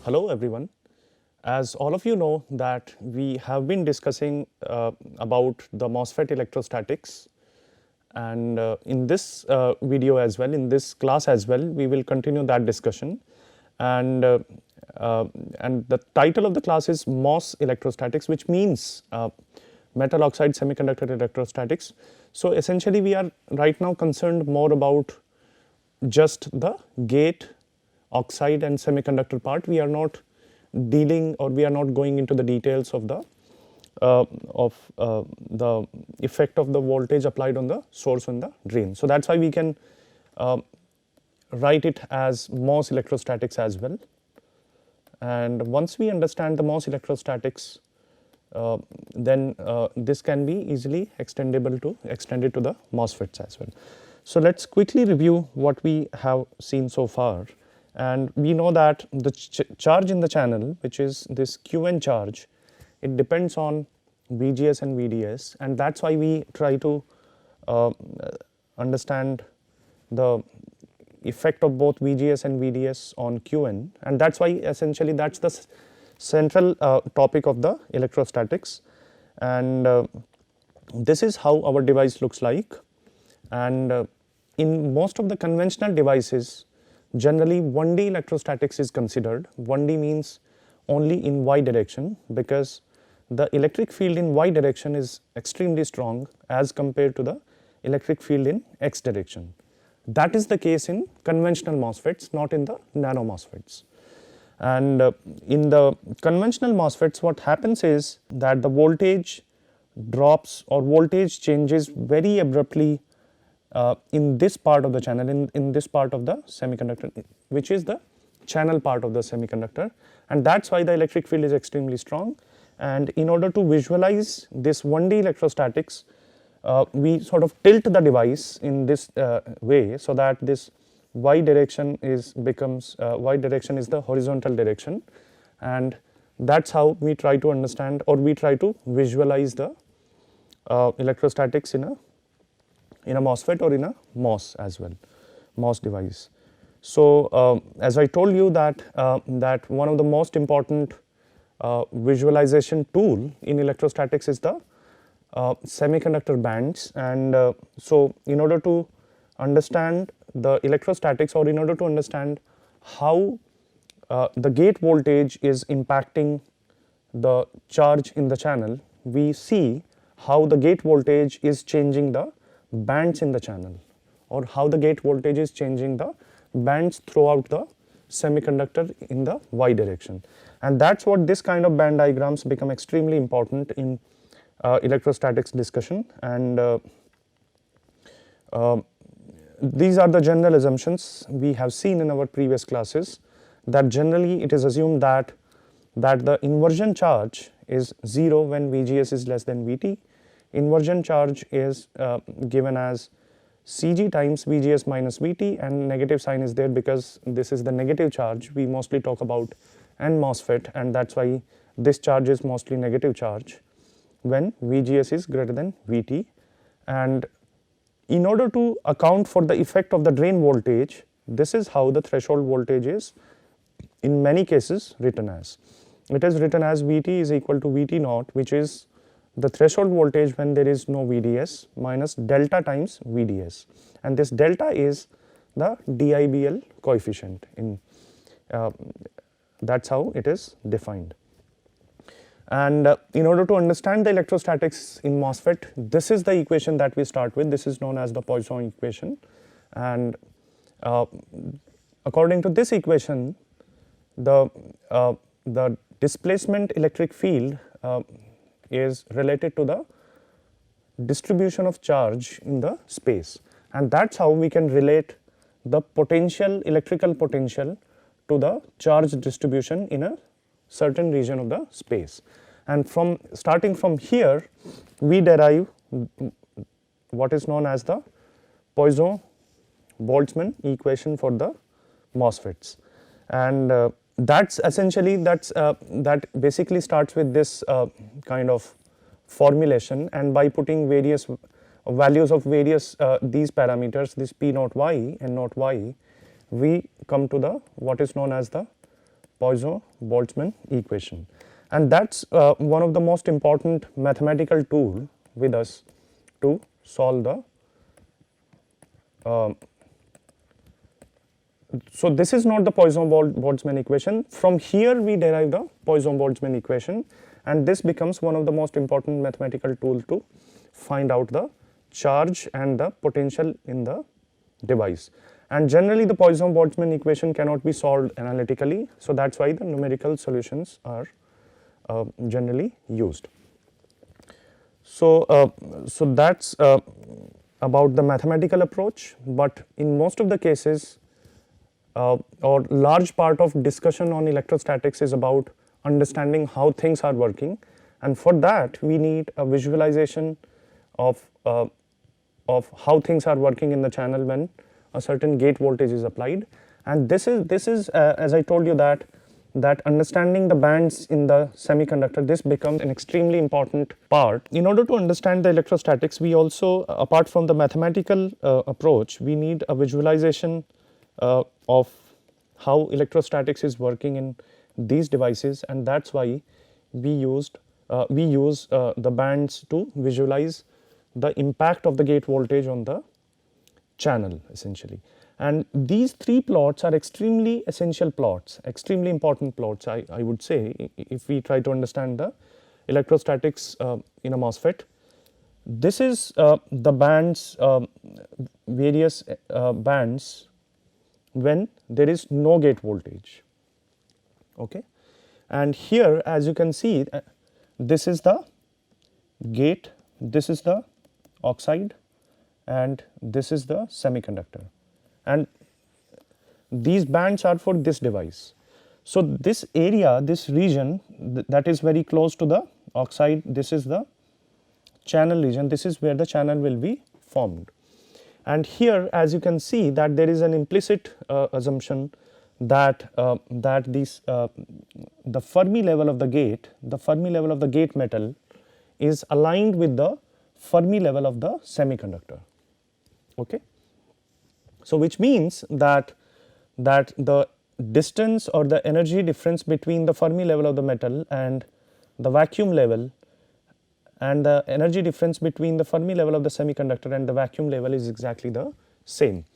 Hello everyone. As all of you know that we have been discussing about the MOSFET electrostatics, and in this video as well, in this class as well, we will continue that discussion. And and the title of the class is MOS Electrostatics, which means metal oxide semiconductor electrostatics. So essentially we are right now concerned more about just the gate, oxide and semiconductor part. We are not dealing, or we are not going into the details of the effect of the voltage applied on the source and the drain. So that's why we can write it as MOS electrostatics as well. And once we understand the MOS electrostatics, then this can be easily extended to the MOSFETs as well. So let's quickly review what we have seen so far. And we know that the charge in the channel, which is this QN charge, it depends on VGS and VDS, and that's why we try to understand the effect of both VGS and VDS on QN, and that's why essentially that's the central topic of the electrostatics. And this is how our device looks like. And in most of the conventional devices, generally 1D electrostatics is considered. 1D means only in Y direction, because the electric field in Y direction is extremely strong as compared to the electric field in X direction. That is the case in conventional MOSFETs, not in the nano MOSFETs. And in the conventional MOSFETs, what happens is that the voltage drops or voltage changes very abruptly in this part of the channel, in this part of the semiconductor, which is the channel part of the semiconductor, and that's why the electric field is extremely strong. And in order to visualize this 1D electrostatics, we sort of tilt the device in this way, so that this Y direction becomes Y direction is the horizontal direction, and that's how we try to understand, or we try to visualize the electrostatics in a MOSFET or in a MOS as well, MOS device. So as I told you that that one of the most important visualization tool in electrostatics is the semiconductor bands. And so in order to understand the electrostatics, or in order to understand how the gate voltage is impacting the charge in the channel, we see how the gate voltage is changing the bands in the channel, or how the gate voltage is changing the bands throughout the semiconductor in the Y direction. And that's what this kind of band diagrams become extremely important in electrostatics discussion. And these are the general assumptions we have seen in our previous classes, that generally it is assumed that the inversion charge is 0 when VGS is less than VT. Inversion charge is given as Cg times VGS minus VT, and negative sign is there because this is the negative charge. We mostly talk about N MOSFET, and that's why this charge is mostly negative charge when VGS is greater than VT. And in order to account for the effect of the drain voltage, this is how the threshold voltage is in many cases written as. It is written as Vt is equal to Vt naught, which is the threshold voltage when there is no VDS, minus delta times VDS, and this delta is the DIBL coefficient. That's how it is defined. And in order to understand the electrostatics in MOSFET, this is the equation that we start with. This is known as the Poisson equation, and according to this equation, the displacement electric field is related to the distribution of charge in the space, and that's how we can relate the potential, electrical potential, to the charge distribution in a certain region of the space. And starting from here, we derive what is known as the Poisson-Boltzmann equation for the MOSFETs. And that's essentially that basically starts with this kind of formulation, and by putting various values of various these parameters, this P naught y and naught y, we come to the what is known as the Poisson-Boltzmann equation, and that's one of the most important mathematical tool with us to solve the so this is not the Poisson-Boltzmann equation. From here we derive the Poisson-Boltzmann equation, and this becomes one of the most important mathematical tool to find out the charge and the potential in the device. And generally the Poisson-Boltzmann equation cannot be solved analytically, so that's why the numerical solutions are generally used. So, so that's about the mathematical approach, but in most of the cases or large part of discussion on electrostatics is about understanding how things are working, and for that we need a visualization of how things are working in the channel when a certain gate voltage is applied. And this is as I told you that understanding the bands in the semiconductor, this becomes an extremely important part. In order to understand the electrostatics, we also, apart from the mathematical approach, we need a visualization of how electrostatics is working in these devices, and that's why we use the bands to visualize the impact of the gate voltage on the channel essentially. And these three plots are extremely essential plots, extremely important plots I would say, if we try to understand the electrostatics in a MOSFET. This is the bands, various bands when there is no gate voltage, okay. And here as you can see, this is the gate, this is the oxide, and this is the semiconductor, and these bands are for this device. So this area, this region that is very close to the oxide, this is the channel region, this is where the channel will be formed. And here as you can see that there is an implicit assumption that the Fermi level of the gate, metal is aligned with the Fermi level of the semiconductor, okay. So which means that the distance or the energy difference between the Fermi level of the metal and the vacuum level, and the energy difference between the Fermi level of the semiconductor and the vacuum level is exactly the same.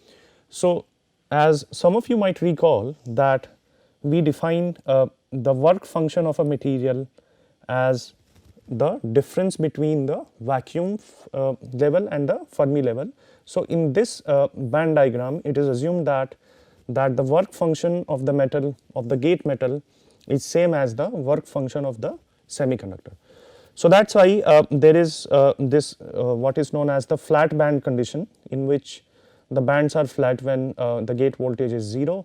So as some of you might recall that we define the work function of a material as the difference between the vacuum level and the Fermi level. So in this band diagram, it is assumed that the work function of the metal, of the gate metal, is same as the work function of the semiconductor. So that's why there is this what is known as the flat band condition, in which the bands are flat when the gate voltage is 0,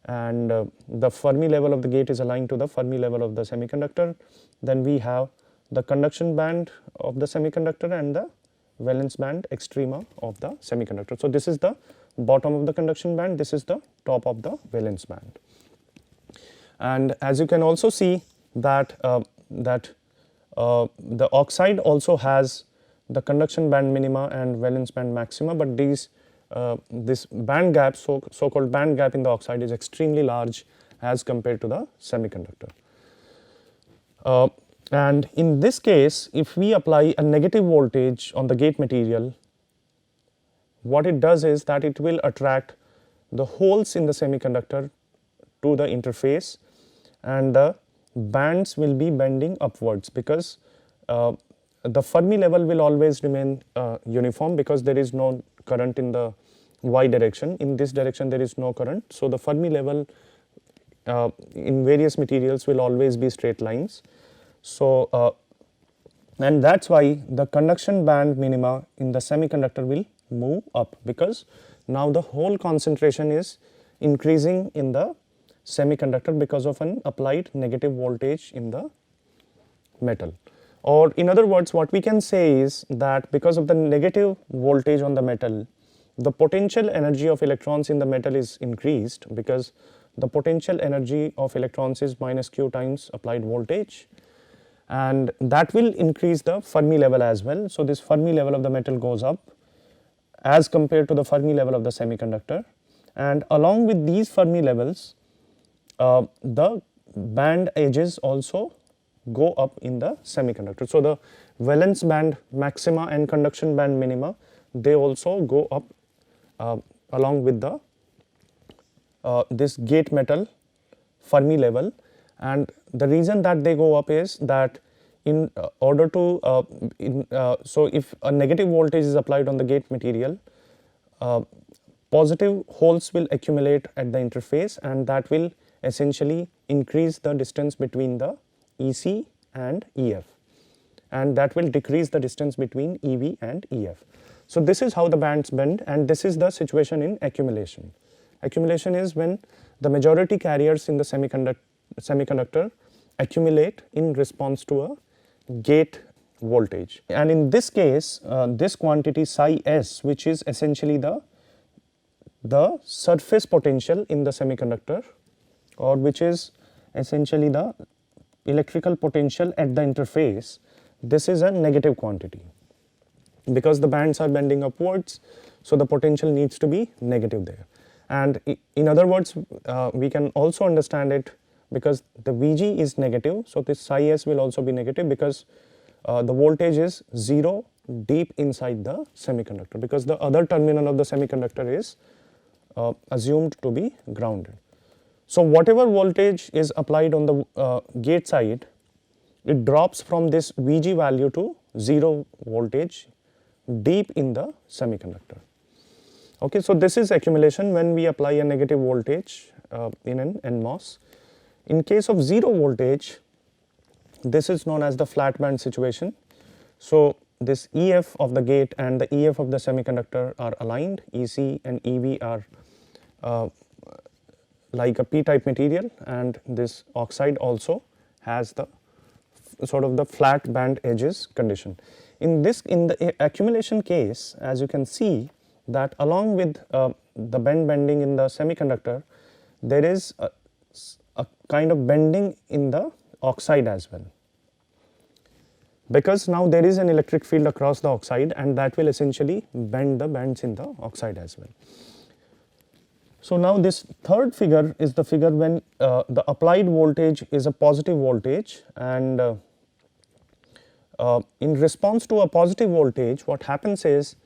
and the Fermi level of the gate is aligned to the Fermi level of the semiconductor. Then we have the conduction band of the semiconductor and the valence band extrema of the semiconductor. So this is the bottom of the conduction band, this is the top of the valence band. And as you can also see that the oxide also has the conduction band minima and valence band maxima, but these this band gap, so-called band gap in the oxide, is extremely large as compared to the semiconductor. And in this case, if we apply a negative voltage on the gate material, what it does is that it will attract the holes in the semiconductor to the interface, and the bands will be bending upwards, because the Fermi level will always remain uniform, because there is no current in the y direction. In this direction there is no current, so the Fermi level in various materials will always be straight lines. So and that's why the conduction band minima in the semiconductor will move up, because now the whole concentration is increasing in the semiconductor because of an applied negative voltage in the metal. Or in other words, what we can say is that because of the negative voltage on the metal, the potential energy of electrons in the metal is increased, because the potential energy of electrons is minus q times applied voltage, and that will increase the Fermi level as well. So this Fermi level of the metal goes up as compared to the Fermi level of the semiconductor, and along with these Fermi levels, the band edges also go up in the semiconductor. So, the valence band maxima and conduction band minima, they also go up along with the this gate metal Fermi level, and the reason that they go up is that in order to so if a negative voltage is applied on the gate material, positive holes will accumulate at the interface, and that will essentially increase the distance between the EC and EF, and that will decrease the distance between EV and EF. So, this is how the bands bend, and this is the situation in accumulation. Accumulation is when the majority carriers in the semiconductor accumulate in response to a gate voltage, and in this case this quantity psi s, which is essentially the surface potential in the semiconductor, or which is essentially the electrical potential at the interface, this is a negative quantity because the bands are bending upwards. So, the potential needs to be negative there, and in other words we can also understand it because the Vg is negative. So, this psi s will also be negative because the voltage is 0 deep inside the semiconductor, because the other terminal of the semiconductor is assumed to be grounded. So, whatever voltage is applied on the gate side, it drops from this Vg value to 0 voltage deep in the semiconductor. Okay, so this is accumulation when we apply a negative voltage in an NMOS. In case of 0 voltage, this is known as the flat band situation. So, this EF of the gate and the EF of the semiconductor are aligned, EC and EV are like a p-type material, and this oxide also has the sort of the flat band edges condition. In the accumulation case, as you can see that along with the bending in the semiconductor, there is a kind of bending in the oxide as well, because now there is an electric field across the oxide, and that will essentially bend the bands in the oxide as well. So, now this third figure is the figure when the applied voltage is a positive voltage, and in response to a positive voltage, what happens is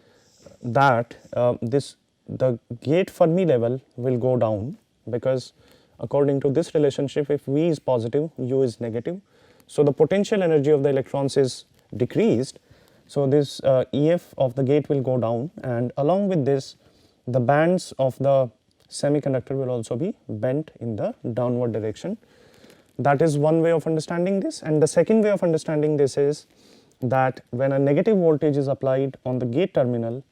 that the gate Fermi level will go down, because according to this relationship, if V is positive, U is negative. So, the potential energy of the electrons is decreased. So, this EF of the gate will go down, and along with this the bands of the semiconductor will also be bent in the downward direction. That is one way of understanding this, and the second way of understanding this is that when a negative voltage is applied on the gate terminal,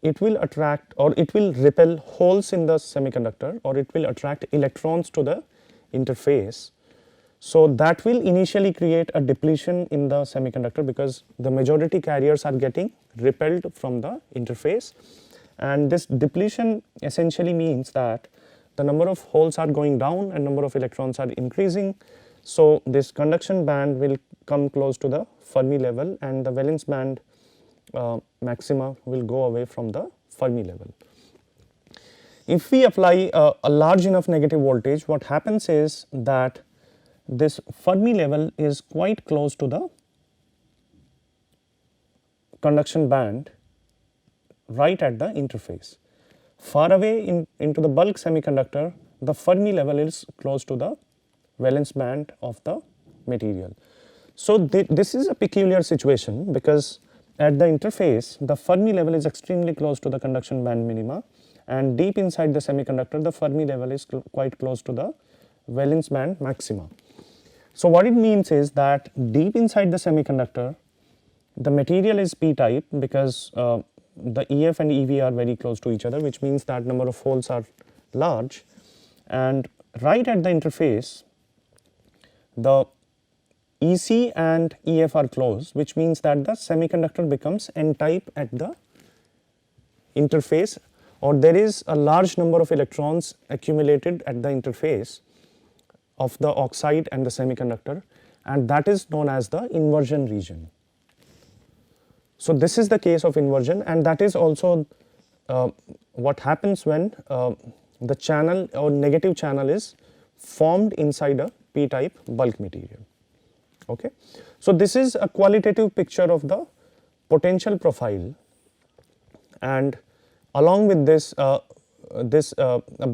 it will attract or it will repel holes in the semiconductor, or it will attract electrons to the interface. So, that will initially create a depletion in the semiconductor, because the majority carriers are getting repelled from the interface, and this depletion essentially means that the number of holes are going down and number of electrons are increasing. So, this conduction band will come close to the Fermi level, and the valence band maxima will go away from the Fermi level. If we apply a large enough negative voltage, what happens is that this Fermi level is quite close to the conduction band right at the interface. Far away into the bulk semiconductor, the Fermi level is close to the valence band of the material. So, this is a peculiar situation, because at the interface the Fermi level is extremely close to the conduction band minima, and deep inside the semiconductor the Fermi level is quite close to the valence band maxima. So, what it means is that deep inside the semiconductor the material is p-type, because the EF and EV are very close to each other, which means that number of holes are large, and right at the interface the EC and EF are close, which means that the semiconductor becomes n-type at the interface, or there is a large number of electrons accumulated at the interface of the oxide and the semiconductor, and that is known as the inversion region. So, this is the case of inversion, and that is also what happens when the channel or negative channel is formed inside a p-type bulk material. Okay. So, this is a qualitative picture of the potential profile, and along with this,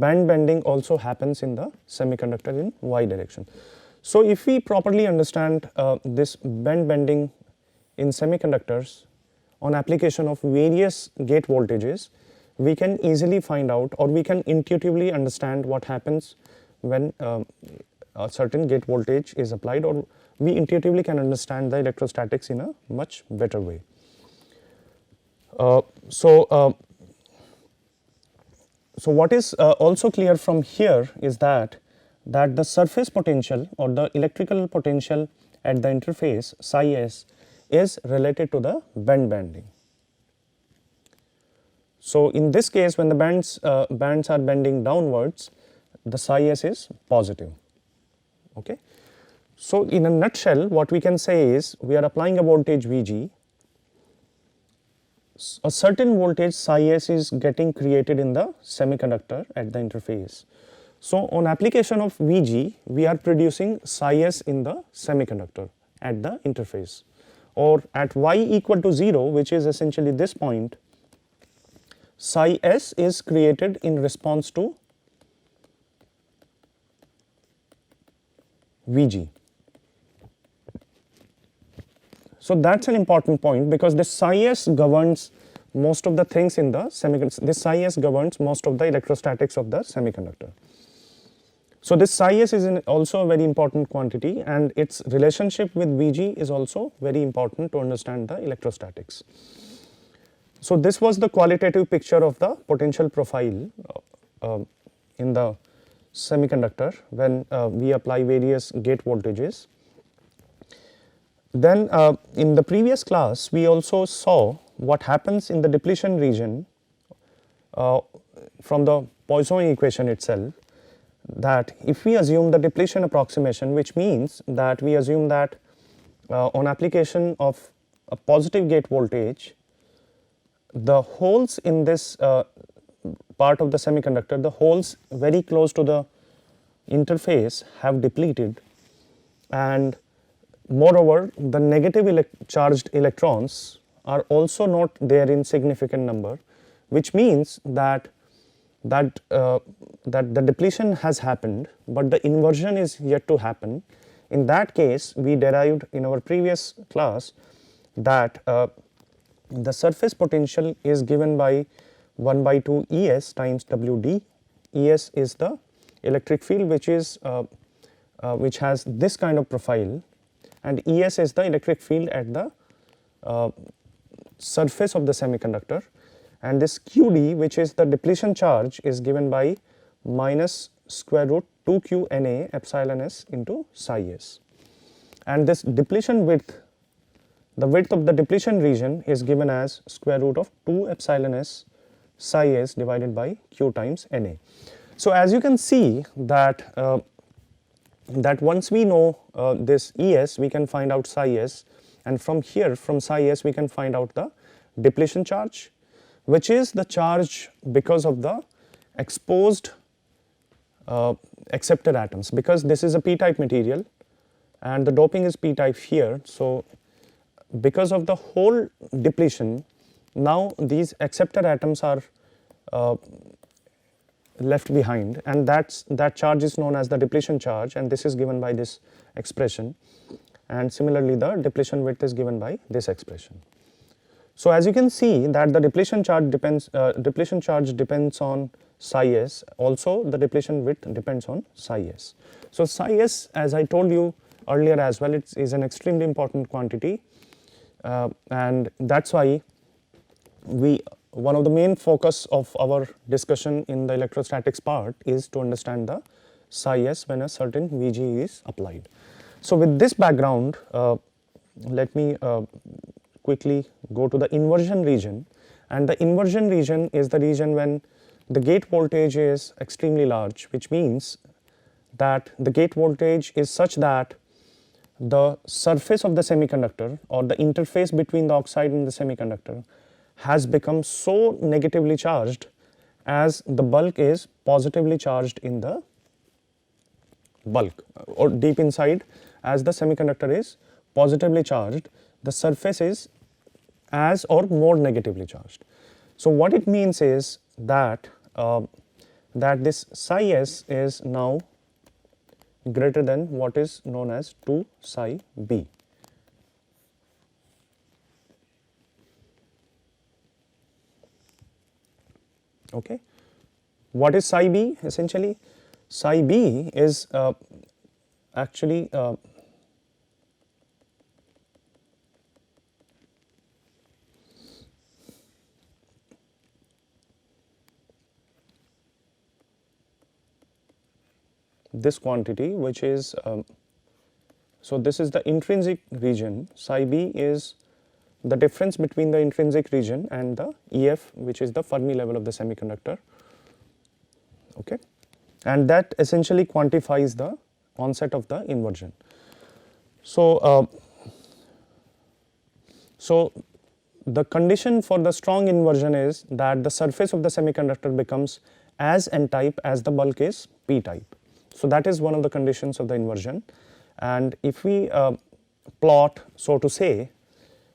band bending also happens in the semiconductor in y direction. So, if we properly understand this band bending in semiconductors on application of various gate voltages, we can easily find out, or we can intuitively understand what happens when a certain gate voltage is applied, or we intuitively can understand the electrostatics in a much better way. So what is also clear from here is that the surface potential or the electrical potential at the interface psi s is related to the band bending. So, in this case, when the bands are bending downwards, the psi s is positive. Okay. So, in a nutshell, what we can say is we are applying a voltage Vg, a certain voltage psi s is getting created in the semiconductor at the interface. So, on application of Vg, we are producing psi s in the semiconductor at the interface, or at y equal to 0, which is essentially this point, psi s is created in response to Vg. So, that is an important point, because this psi s governs most of the things in the semiconductor. This psi s governs most of the electrostatics of the semiconductor. So, this psi s is also a very important quantity, and its relationship with Vg is also very important to understand the electrostatics. So, this was the qualitative picture of the potential profile in the semiconductor when we apply various gate voltages. Then in the previous class, we also saw what happens in the depletion region from the Poisson equation itself, that if we assume the depletion approximation, which means that we assume that on application of a positive gate voltage, the holes in this part of the semiconductor, the holes very close to the interface have depleted, and moreover the negative charged electrons are also not there in significant number, which means that the depletion has happened, but the inversion is yet to happen. In that case, we derived in our previous class that the surface potential is given by 1 by 2 Es times Wd. Es is the electric field which is which has this kind of profile, and Es is the electric field at the surface of the semiconductor, and this Qd, which is the depletion charge, is given by minus square root 2q Na epsilon s into psi s, and this depletion width, the width of the depletion region, is given as square root of 2 epsilon s psi s divided by q times Na. So, as you can see that that once we know this Es, we can find out psi s, and from here, from psi s, we can find out the depletion charge, which is the charge because of the exposed acceptor atoms, because this is a p-type material and the doping is p-type here. So, because of the whole depletion, now these acceptor atoms are left behind, and that charge is known as the depletion charge, and this is given by this expression, and similarly the depletion width is given by this expression. So, as you can see that the depletion charge depends on psi s, also the depletion width depends on psi s. So, psi s, as I told you earlier as well, it is an extremely important quantity, and that is why one of the main focus of our discussion in the electrostatics part is to understand the psi s when a certain Vg is applied. So, with this background, let me quickly go to the inversion region, and the inversion region is the region when the gate voltage is extremely large, which means that the gate voltage is such that the surface of the semiconductor or the interface between the oxide and the semiconductor has become so negatively charged as the bulk is positively charged in the bulk or deep inside, as the semiconductor is positively charged, the surface is as or more negatively charged. So what it means is that that this psi s is now greater than what is known as 2 psi b. Okay. What is psi b? Essentially, psi b is actually this quantity, which is so this is the intrinsic region. Psi b is the difference between the intrinsic region and the EF, which is the Fermi level of the semiconductor. Okay, and that essentially quantifies the onset of the inversion. So so the condition for the strong inversion is that the surface of the semiconductor becomes as n-type as the bulk is p-type. So that is one of the conditions of the inversion. And if we plot, so to say,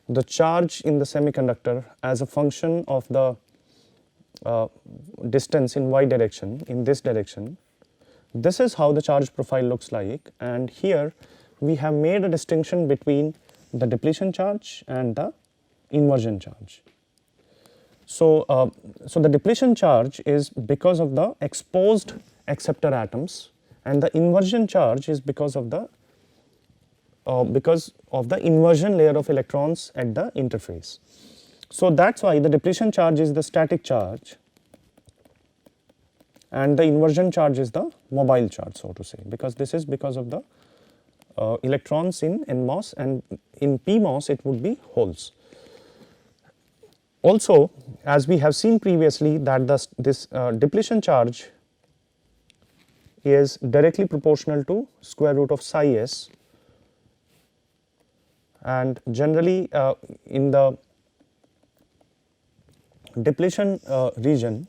the charge in the semiconductor as a function of the distance in y direction, in this direction, this is how the charge profile looks like. And here we have made a distinction between the depletion charge and the inversion charge. So, so the depletion charge is because of the exposed acceptor atoms, and the inversion charge is because of the inversion layer of electrons at the interface. So that's why the depletion charge is the static charge and the inversion charge is the mobile charge, so to say, because this is because of the electrons in NMOS, and in PMOS it would be holes. Also, as we have seen previously, that this depletion charge is directly proportional to square root of psi s, and generally in the depletion region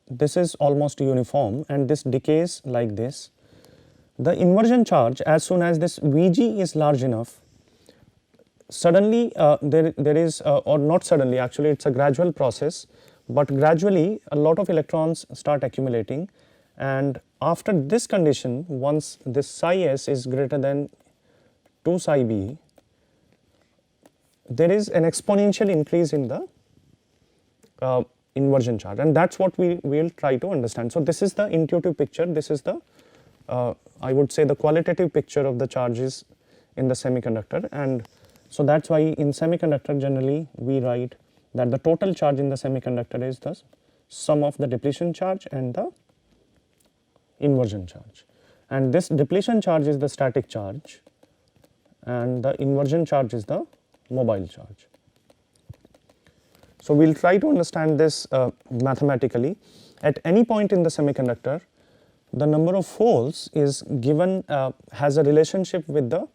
this is almost uniform and this decays like this. The inversion charge, as soon as this Vg is large enough, suddenly there is or not suddenly, actually it's a gradual process, but gradually a lot of electrons start accumulating, and after this condition, once this psi s is greater than 2 psi b, there is an exponential increase in the inversion charge, and that's what we will try to understand. So this is the intuitive picture, this is the I would say the qualitative picture of the charges in the semiconductor. And so that's why in semiconductor generally we write that the total charge in the semiconductor is the sum of the depletion charge and the inversion charge, and this depletion charge is the static charge and the inversion charge is the mobile charge. So we will try to understand this mathematically. At any point in the semiconductor, the number of holes is given, has a relationship with the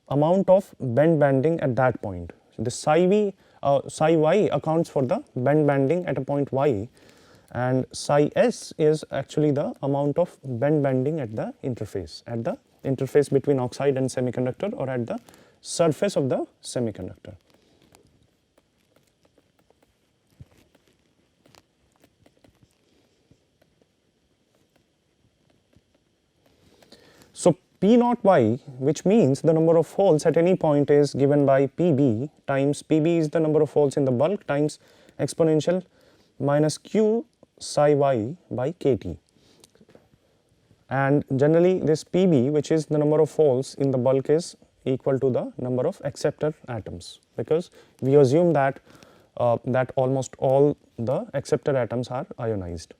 amount of bend banding at that point. So the psi y accounts for the bend banding at a point y, and psi s is actually the amount of bend banding at the interface between oxide and semiconductor, or at the surface of the semiconductor. So P naught y, which means the number of holes at any point, is given by Pb times Pb is the number of holes in the bulk times exponential minus q psi y by kT. And generally this Pb, which is the number of holes in the bulk, is equal to the number of acceptor atoms, because we assume that that almost all the acceptor atoms are ionized.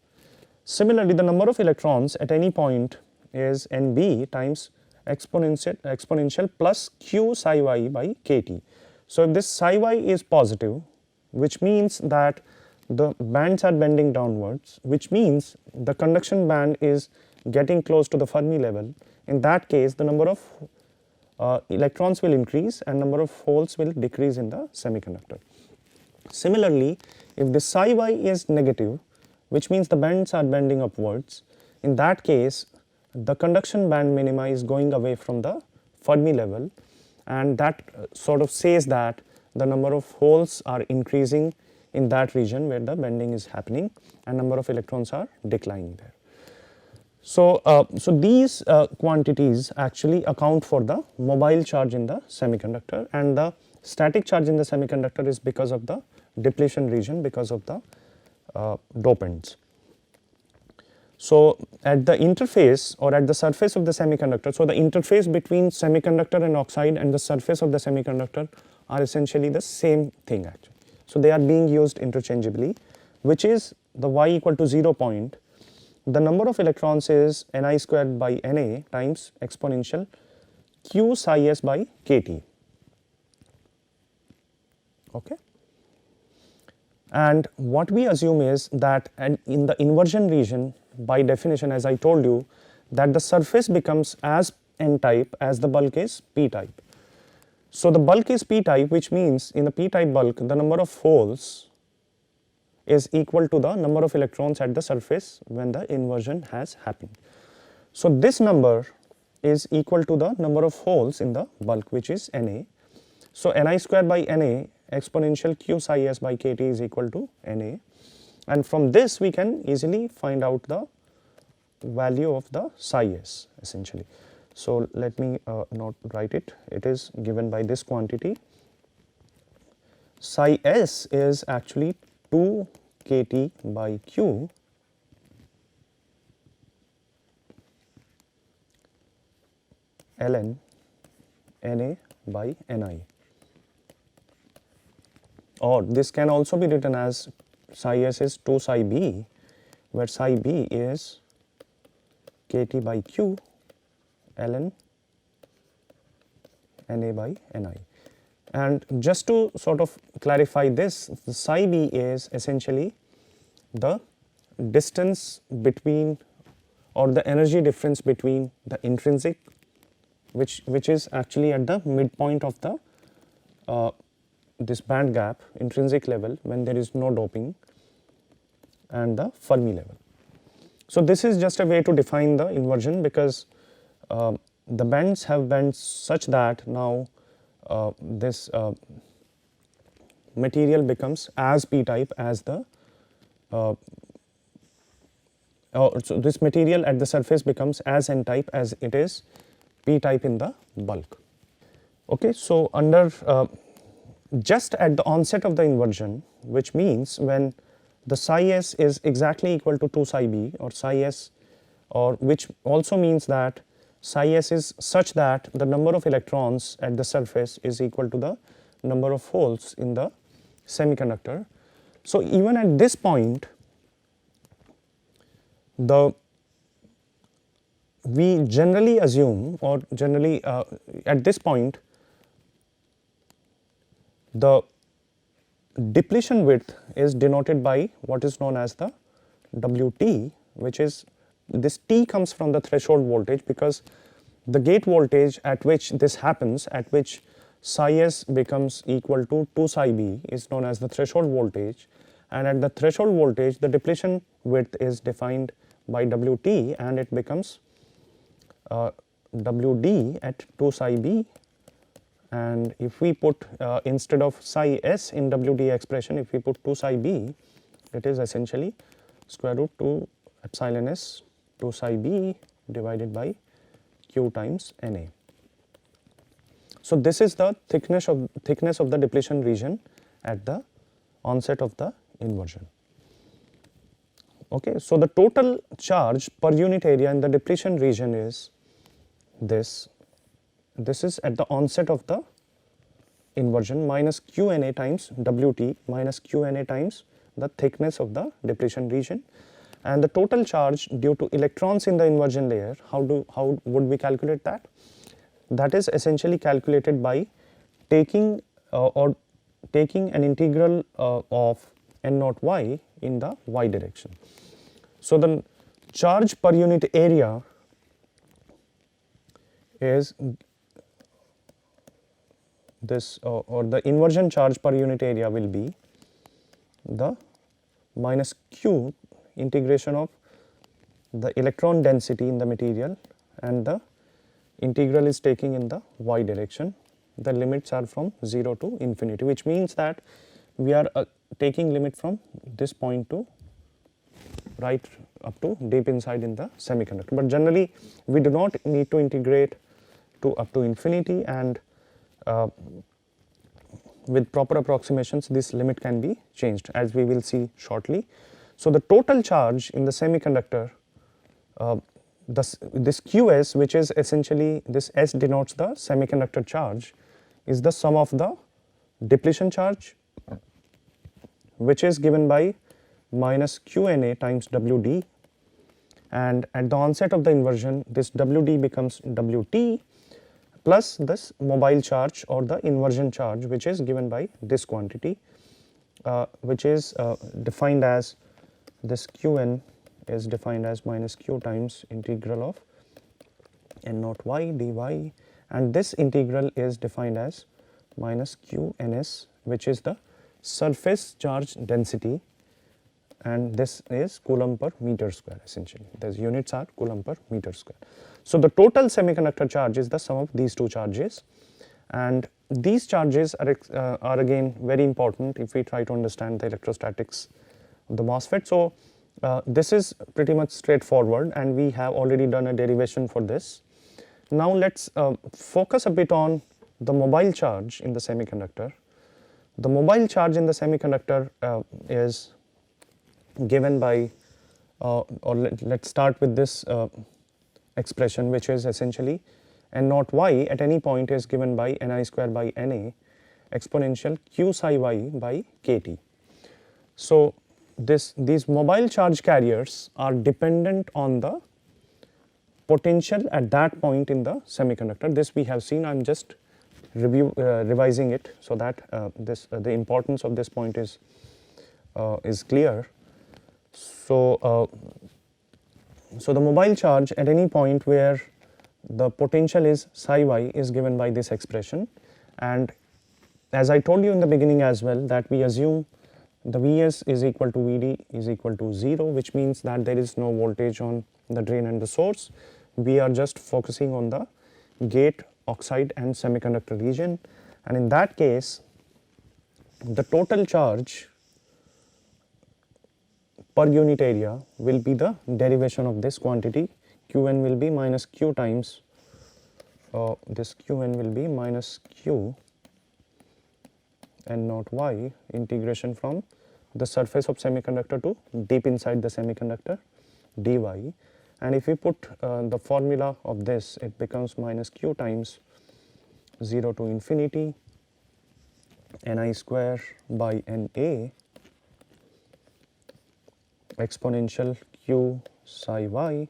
Similarly, the number of electrons at any point is Nb times exponential plus q psi y by kT. So if this psi y is positive, which means that the bands are bending downwards, which means the conduction band is getting close to the Fermi level, in that case the number of electrons will increase and number of holes will decrease in the semiconductor. Similarly, if the psi y is negative, which means the bands are bending upwards, in that case the conduction band minima is going away from the Fermi level, and that sort of says that the number of holes are increasing in that region where the bending is happening and number of electrons are declining there. So, so these quantities actually account for the mobile charge in the semiconductor, and the static charge in the semiconductor is because of the depletion region, because of the dopants. So, at the interface or at the surface of the semiconductor, so the interface between semiconductor and oxide and the surface of the semiconductor are essentially the same thing actually. So, they are being used interchangeably, which is the y equal to 0 point. The number of electrons is Ni squared by Na times exponential q psi s by kT. Okay. And what we assume is that in the inversion region, by definition, as I told you, that the surface becomes as n type as the bulk is p type. So, the bulk is p type, which means in the p type bulk the number of holes is equal to the number of electrons at the surface when the inversion has happened. So, this number is equal to the number of holes in the bulk, which is Na. So, Ni square by Na exponential q psi s by kT is equal to Na, and from this we can easily find out the value of the psi s essentially. So, let me not write it, it is given by this quantity. Psi s is actually 2 kT by q ln Na by Ni, or this can also be written as psi s is 2 psi b, where psi b is kT by q ln Na by Ni. And just to sort of clarify this, the psi b is essentially the distance between, or the energy difference between the intrinsic, which is actually at the midpoint of the this band gap, intrinsic level when there is no doping, and the Fermi level. So, this is just a way to define the inversion, because the bands have bends such that now this material becomes as p type as the so this material at the surface becomes as n type as it is p type in the bulk. Okay, so under just at the onset of the inversion, which means when the psi s is exactly equal to 2 psi b, or psi s, or which also means that psi s is such that the number of electrons at the surface is equal to the number of holes in the semiconductor. So, even at this point, we generally assume, or generally at this point, the depletion width is denoted by what is known as the Wt, which is, this T comes from the threshold voltage, because the gate voltage at which this happens, at which psi s becomes equal to 2 psi b, is known as the threshold voltage, and at the threshold voltage the depletion width is defined by Wt, and it becomes Wd at 2 psi b. And if we put instead of psi s in Wd expression, if we put 2 psi b, it is essentially square root 2 epsilon s 2 psi b divided by q times Na. So, this is the thickness of the depletion region at the onset of the inversion. Okay, so the total charge per unit area in the depletion region is this. This is at the onset of the inversion minus Qna times Wt minus Qna times the thickness of the depletion region, and the total charge due to electrons in the inversion layer. How would we calculate that? That is essentially calculated by taking an integral of n naught y in the y direction. So, the charge per unit area is this, or the inversion charge per unit area will be the minus q integration of the electron density in the material, and the integral is taking in the y direction. The limits are from 0 to infinity, which means that we are taking limit from this point to right up to deep inside in the semiconductor. But generally we do not need to integrate to up to infinity, and with proper approximations this limit can be changed, as we will see shortly. So the total charge in the semiconductor, this Qs, which is essentially, this S denotes the semiconductor charge, is the sum of the depletion charge, which is given by minus Qna times Wd, and at the onset of the inversion this Wd becomes Wt plus this mobile charge or the inversion charge, which is given by this quantity, which is defined as, this Qn is defined as minus Q times integral of n naught y dy, and this integral is defined as minus Qns, which is the surface charge density, and this is coulomb per meter square. Essentially the units are coulomb per meter square. So the total semiconductor charge is the sum of these two charges, and these charges are again very important if we try to understand the electrostatics of the MOSFET. So this is pretty much straightforward, and we have already done a derivation for this. Now let's focus a bit on the mobile charge in the semiconductor. The mobile charge in the semiconductor is given by, or let's start with this expression, which is essentially n naught y at any point is given by Ni square by Na exponential q psi y by kT. So these mobile charge carriers are dependent on the potential at that point in the semiconductor. This we have seen. I am just revising it so that the importance of this point is clear. So the mobile charge at any point where the potential is psi y is given by this expression, and as I told you in the beginning as well, that we assume the Vs is equal to Vd is equal to 0, which means that there is no voltage on the drain and the source. We are just focusing on the gate, oxide and semiconductor region, and in that case the total charge per unit area will be the derivation of this quantity. Qn will be minus Q times, this Qn will be minus Q n naught y integration from the surface of semiconductor to deep inside the semiconductor dy, and if we put the formula of this, it becomes minus Q times 0 to infinity Ni square by Na exponential q psi y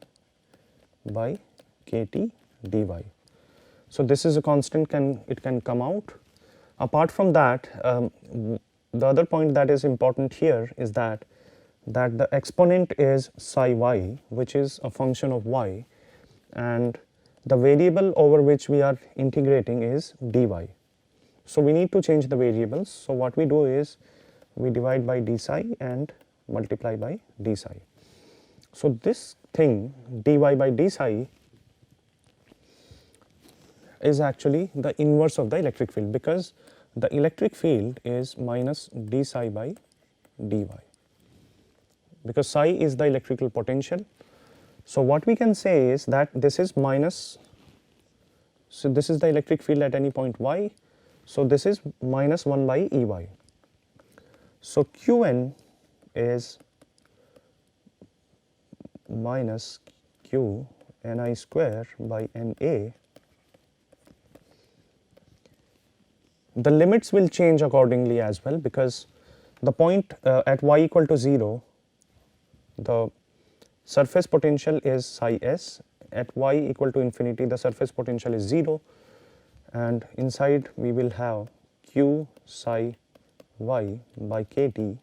by kT dy. So this is a constant, it can come out. Apart from that, the other point that is important here is that the exponent is psi y, which is a function of y, and the variable over which we are integrating is dy. So we need to change the variables. So what we do is we divide by d psi and multiply by d psi. So this thing dy by d psi is actually the inverse of the electric field, because the electric field is minus d psi by dy, because psi is the electrical potential. So what we can say is that this is minus, so this is the electric field at any point y, so this is minus 1 by Ey. So Qn is minus Q Ni square by Na. The limits will change accordingly as well, because the point at y equal to 0, the surface potential is psi s, at y equal to infinity the surface potential is 0, and inside we will have q psi y by kT.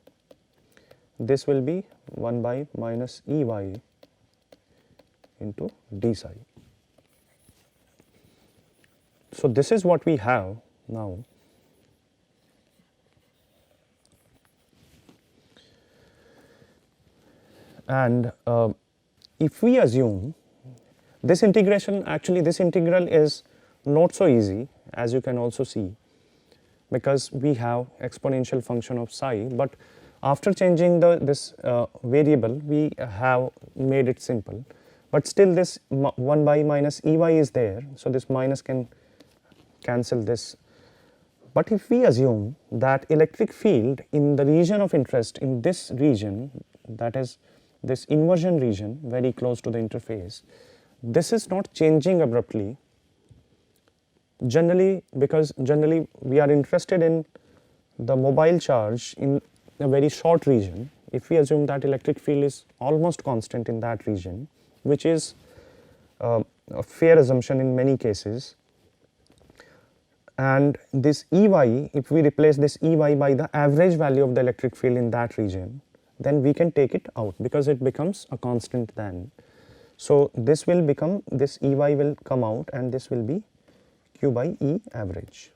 This will be 1 by minus Ey into d psi. So this is what we have now. And if we assume this integration, actually this integral is not so easy, as you can also see, because we have exponential function of psi, but after changing this variable we have made it simple, but still this 1 by minus Ey is there, so this minus can cancel this. But if we assume that electric field in the region of interest, in this region, that is this inversion region very close to the interface, this is not changing abruptly, generally, because generally we are interested in the mobile charge in a very short region. If we assume that electric field is almost constant in that region, which is a fair assumption in many cases, and this Ey, if we replace this Ey by the average value of the electric field in that region, then we can take it out because it becomes a constant then. So this will become, this Ey will come out and this will be Q by E average.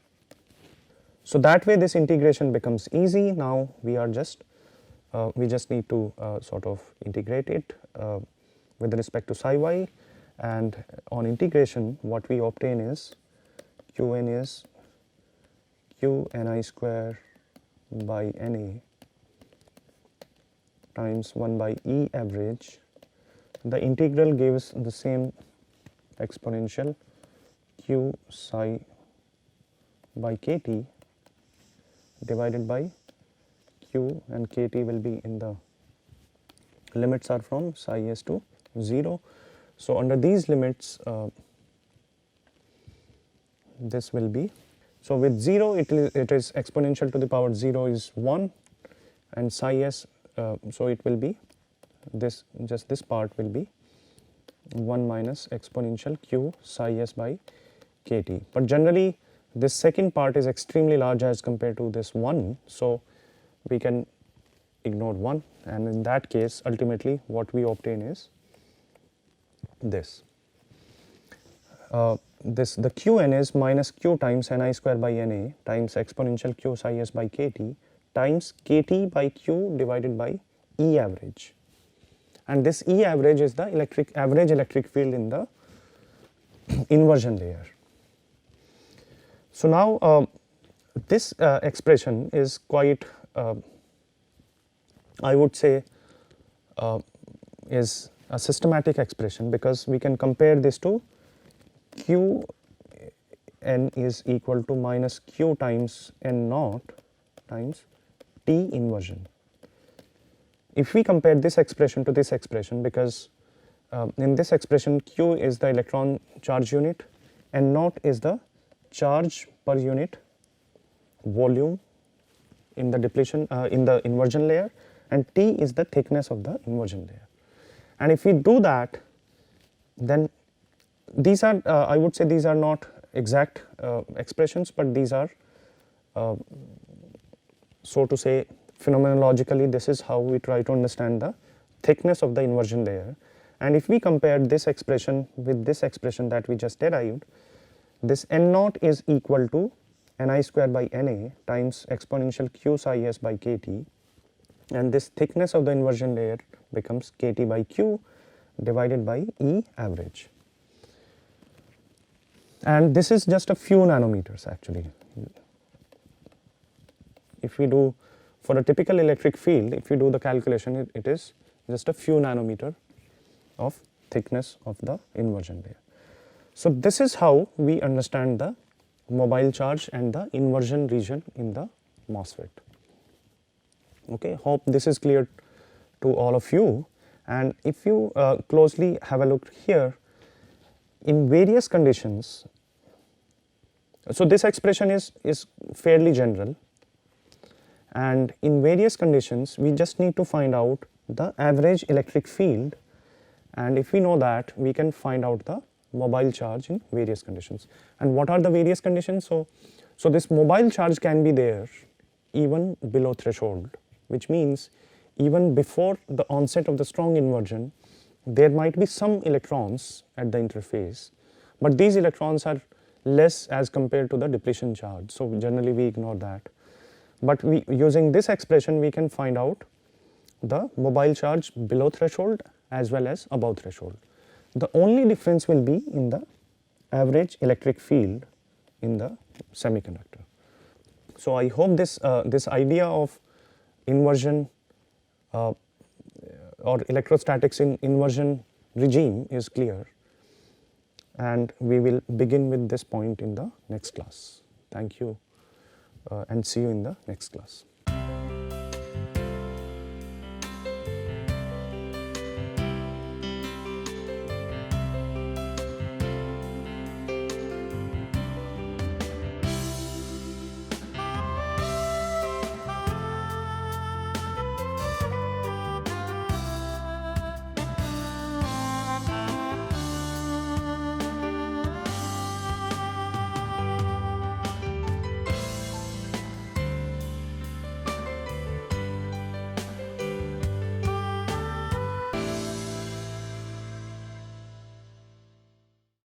So that way this integration becomes easy. Now we are just, we just need to sort of integrate it with respect to psi y, and on integration what we obtain is Qn is Q Ni square by Na times 1 by E average. The integral gives the same exponential Q psi by Kt divided by Q, and Kt will be in the limits are from psi s to 0. So under these limits this will be, so with 0 it is exponential to the power 0 is 1, and psi s, so it will be this, just this part will be 1 minus exponential Q psi s by Kt. But generally this second part is extremely large as compared to this 1, so we can ignore 1, and in that case ultimately what we obtain is this. The Qn is minus Q times Ni square by Na times exponential Q psi s by Kt times Kt by Q divided by E average, and this E average is the average electric field in the inversion layer. So now this expression is quite, I would say, is a systematic expression, because we can compare this to Q n is equal to minus Q times n naught times T inversion. If we compare this expression to this expression, because in this expression Q is the electron charge unit, n naught is the charge per unit volume in the depletion in the inversion layer, and T is the thickness of the inversion layer. And if we do that, then these are I would say these are not exact expressions, but these are so to say phenomenologically this is how we try to understand the thickness of the inversion layer. And if we compare this expression with this expression that we just derived, this n naught is equal to Ni square by Na times exponential Q psi s by Kt, and this thickness of the inversion layer becomes Kt by Q divided by E average. And this is just a few nanometers actually. If we do for a typical electric field, if you do the calculation, it is just a few nanometer of thickness of the inversion layer. So this is how we understand the mobile charge and the inversion region in the MOSFET. Okay, hope this is clear to all of you. And if you closely have a look here, in various conditions, so this expression is fairly general, and in various conditions we just need to find out the average electric field, and if we know that, we can find out the mobile charge in various conditions. And what are the various conditions? So this mobile charge can be there even below threshold, which means even before the onset of the strong inversion there might be some electrons at the interface, but these electrons are less as compared to the depletion charge, so generally we ignore that. But using this expression we can find out the mobile charge below threshold as well as above threshold. The only difference will be in the average electric field in the semiconductor. So I hope this this idea of inversion or electrostatics in inversion regime is clear, and we will begin with this point in the next class. Thank you and see you in the next class.